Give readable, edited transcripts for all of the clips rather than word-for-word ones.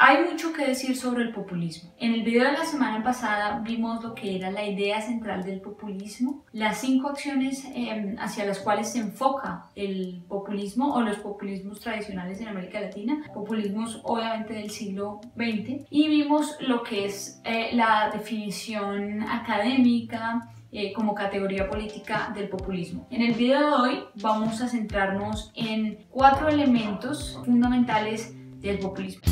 Hay mucho que decir sobre el populismo. En el video de la semana pasada vimos lo que era la idea central del populismo, las 5 acciones hacia las cuales se enfoca el populismo o los populismos tradicionales en América Latina, populismos obviamente del siglo XX, y vimos lo que es la definición académica como categoría política del populismo. En el video de hoy vamos a centrarnos en 4 elementos fundamentales del populismo.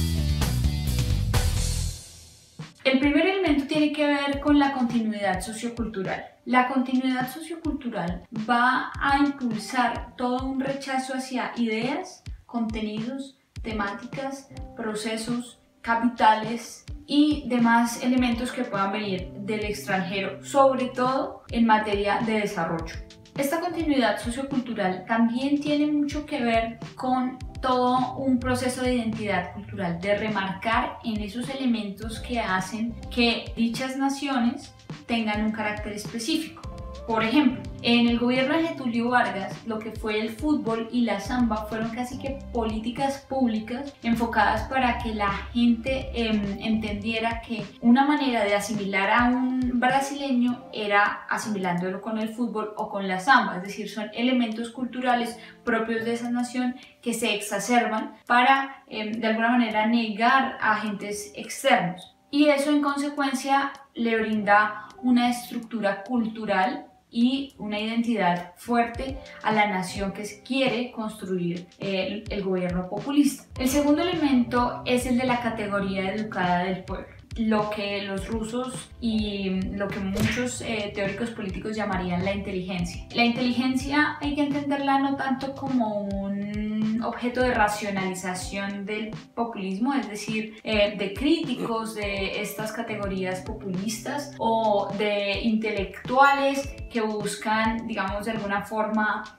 El primer elemento tiene que ver con la continuidad sociocultural. La continuidad sociocultural va a impulsar todo un rechazo hacia ideas, contenidos, temáticas, procesos, capitales y demás elementos que puedan venir del extranjero, sobre todo en materia de desarrollo. Esta continuidad sociocultural también tiene mucho que ver con todo un proceso de identidad cultural, de remarcar en esos elementos que hacen que dichas naciones tengan un carácter específico. Por ejemplo, en el gobierno de Getúlio Vargas, lo que fue el fútbol y la samba fueron casi que políticas públicas enfocadas para que la gente entendiera que una manera de asimilar a un brasileño era asimilándolo con el fútbol o con la samba, es decir, son elementos culturales propios de esa nación que se exacerban para de alguna manera negar a agentes externos. Y eso en consecuencia le brinda una estructura cultural y una identidad fuerte a la nación que quiere construir el gobierno populista. El segundo elemento es el de la categoría educada del pueblo, lo que los rusos y lo que muchos teóricos políticos llamarían la inteligencia. La inteligencia hay que entenderla no tanto como un objeto de racionalización del populismo, es decir, de críticos de estas categorías populistas o de intelectuales que buscan, digamos, de alguna forma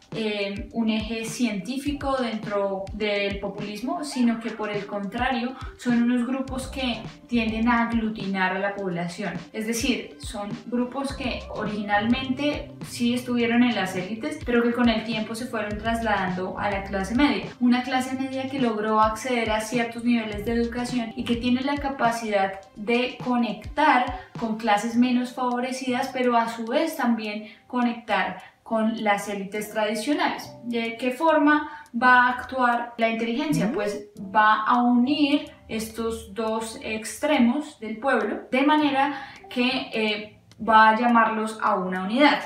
un eje científico dentro del populismo, sino que por el contrario son unos grupos que tienden a aglutinar a la población. Es decir, son grupos que originalmente sí estuvieron en las élites, pero que con el tiempo se fueron trasladando a la clase media. Una clase media que logró acceder a ciertos niveles de educación y que tiene la capacidad de conectar con clases menos favorecidas, pero a su vez también conectar con las élites tradicionales. ¿De qué forma va a actuar la inteligencia? Pues va a unir estos dos extremos del pueblo de manera que va a llamarlos a una unidad.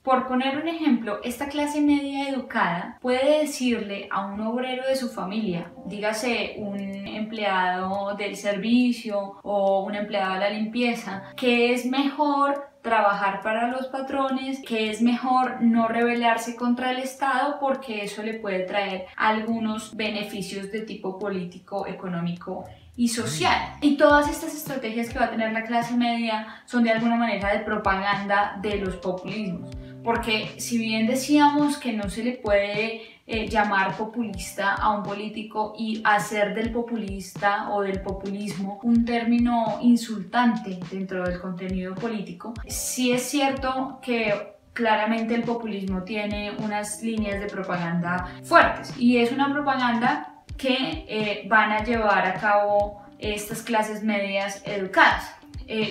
Por poner un ejemplo, esta clase media educada puede decirle a un obrero de su familia, dígase un empleado del servicio o un empleado de la limpieza, que es mejor trabajar para los patrones, que es mejor no rebelarse contra el Estado porque eso le puede traer algunos beneficios de tipo político, económico y social. Y todas estas estrategias que va a tener la clase media son de alguna manera de propaganda de los populismos. Porque si bien decíamos que no se le puede llamar populista a un político y hacer del populista o del populismo un término insultante dentro del contenido político, sí es cierto que claramente el populismo tiene unas líneas de propaganda fuertes y es una propaganda que van a llevar a cabo estas clases medias educadas.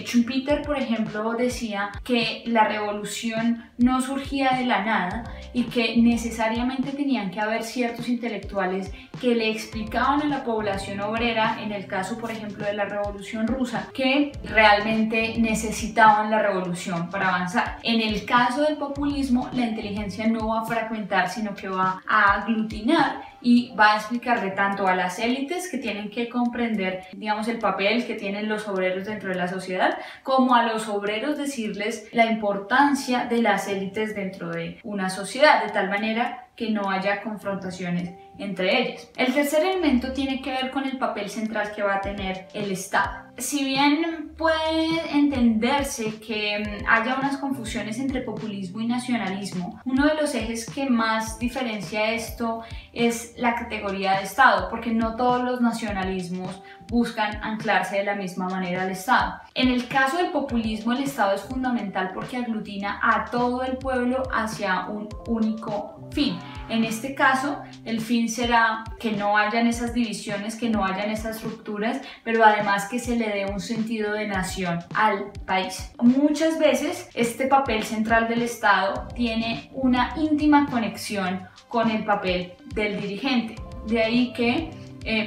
Schumpeter, por ejemplo, decía que la revolución no surgía de la nada y que necesariamente tenían que haber ciertos intelectuales que le explicaban a la población obrera, en el caso, por ejemplo, de la Revolución Rusa, que realmente necesitaban la revolución para avanzar. En el caso del populismo, la inteligencia no va a fragmentar, sino que va a aglutinar y va a explicarle tanto a las élites que tienen que comprender, digamos, el papel que tienen los obreros dentro de la sociedad, como a los obreros decirles la importancia de las élites dentro de una sociedad, de tal manera que no haya confrontaciones entre ellas. El tercer elemento tiene que ver con el papel central que va a tener el Estado. Si bien puede entenderse que haya unas confusiones entre populismo y nacionalismo, uno de los ejes que más diferencia esto es la categoría de Estado, porque no todos los nacionalismos buscan anclarse de la misma manera al Estado. En el caso del populismo, el Estado es fundamental porque aglutina a todo el pueblo hacia un único fin. En este caso, el fin fin será que no hayan esas divisiones, que no hayan esas rupturas, pero además que se le dé un sentido de nación al país. Muchas veces este papel central del Estado tiene una íntima conexión con el papel del dirigente. De ahí que,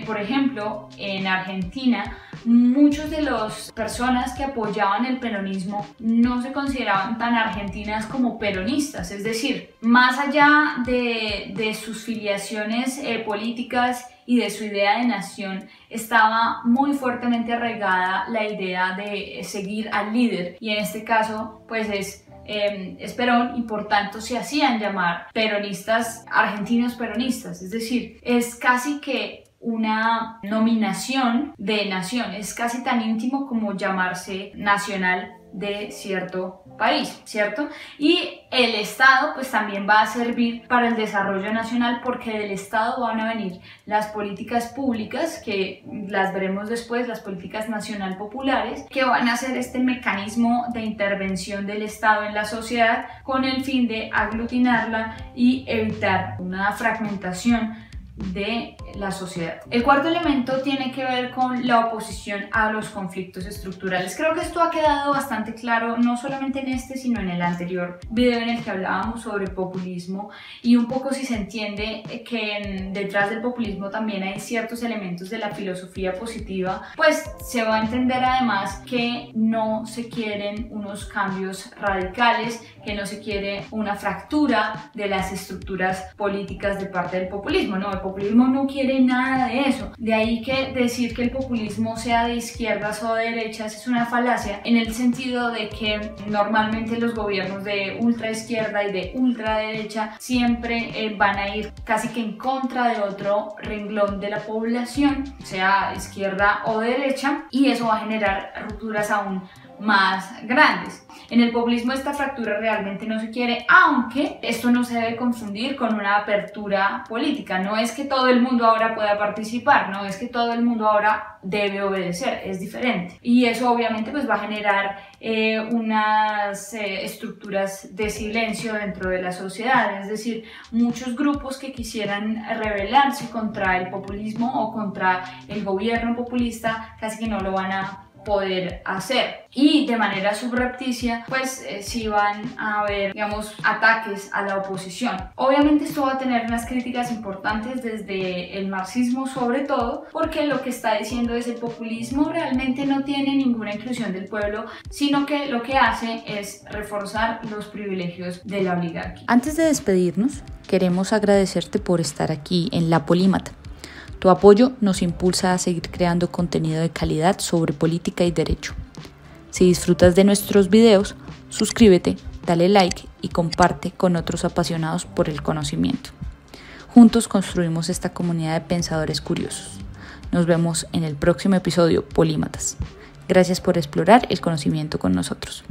por ejemplo, en Argentina, muchos de las personas que apoyaban el peronismo no se consideraban tan argentinas como peronistas, es decir, más allá de sus filiaciones políticas y de su idea de nación, estaba muy fuertemente arraigada la idea de seguir al líder, y en este caso pues es Perón, y por tanto se hacían llamar peronistas, argentinos peronistas, es decir, es casi que una nominación de nación, es casi tan íntimo como llamarse nacional de cierto país, ¿cierto? Y el Estado pues también va a servir para el desarrollo nacional, porque del Estado van a venir las políticas públicas, que las veremos después, las políticas nacional populares, que van a ser este mecanismo de intervención del Estado en la sociedad con el fin de aglutinarla y evitar una fragmentación de la sociedad. El cuarto elemento tiene que ver con la oposición a los conflictos estructurales. Creo que esto ha quedado bastante claro, no solamente en este, sino en el anterior video en el que hablábamos sobre populismo, y un poco si se entiende que detrás del populismo también hay ciertos elementos de la filosofía positiva, pues se va a entender además que no se quieren unos cambios radicales, que no se quiere una fractura de las estructuras políticas de parte del populismo, ¿no? El populismo no quiere nada de eso. De ahí que decir que el populismo sea de izquierdas o de derechas es una falacia, en el sentido de que normalmente los gobiernos de ultra izquierda y de ultraderecha siempre van a ir casi que en contra de otro renglón de la población, sea izquierda o derecha, y eso va a generar rupturas aún más grandes. En el populismo esta fractura realmente no se quiere, aunque esto no se debe confundir con una apertura política. No es que todo el mundo ahora pueda participar, no es que todo el mundo ahora debe obedecer, es diferente. Y eso obviamente pues va a generar unas estructuras de silencio dentro de la sociedad, es decir, muchos grupos que quisieran rebelarse contra el populismo o contra el gobierno populista casi que no lo van a poder hacer, y de manera subrepticia pues sí van a haber, digamos, ataques a la oposición. Obviamente esto va a tener unas críticas importantes desde el marxismo, sobre todo porque lo que está diciendo es el populismo realmente no tiene ninguna inclusión del pueblo, sino que lo que hace es reforzar los privilegios de la oligarquía. Antes de despedirnos, queremos agradecerte por estar aquí en La Polímata. Tu apoyo nos impulsa a seguir creando contenido de calidad sobre política y derecho. Si disfrutas de nuestros videos, suscríbete, dale like y comparte con otros apasionados por el conocimiento. Juntos construimos esta comunidad de pensadores curiosos. Nos vemos en el próximo episodio Polímatas. Gracias por explorar el conocimiento con nosotros.